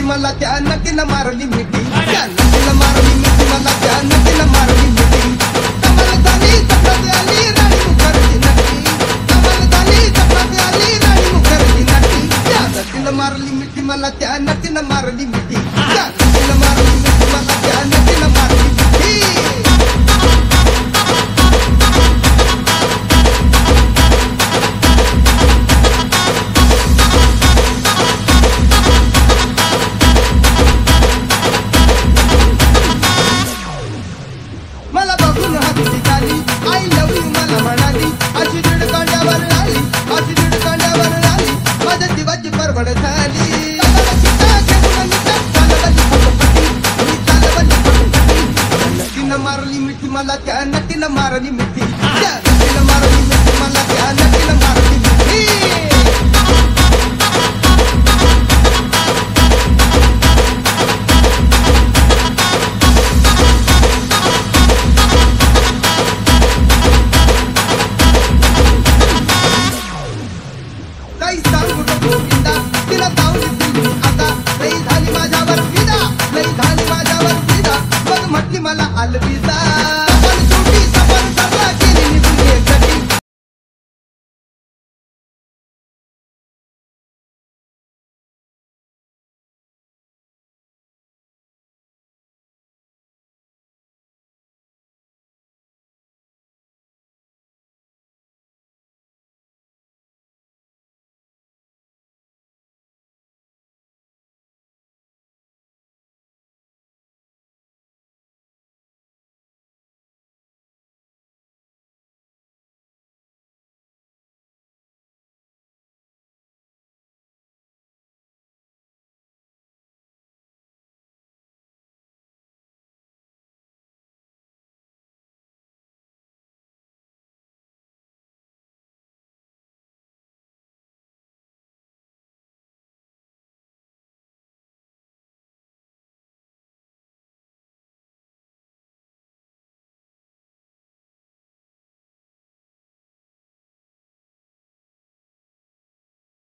मला त्या नटीनं मारली मिठी, त्या नटीनं मारली मिठी मला त्या नटीनं मारली मिठी. कमाल झाली चपराक आली राणी मुखर्जी नटी, कमाल झाली चपराक आली राणी मुखर्जी नटी. त्या नटीनं मारली मिठी मला त्या नटीनं मारली मिठी, त्या नटीनं मारली मिठी मला त्या नटीनं मारली मिठी. मला बघून हसली गाली, आय लव्ह यू मला म्हणाली, अशी दीड कांड्यावर आली, अशी दीड कांड्यावर आली, माझ्या जीवाची परवड झाली.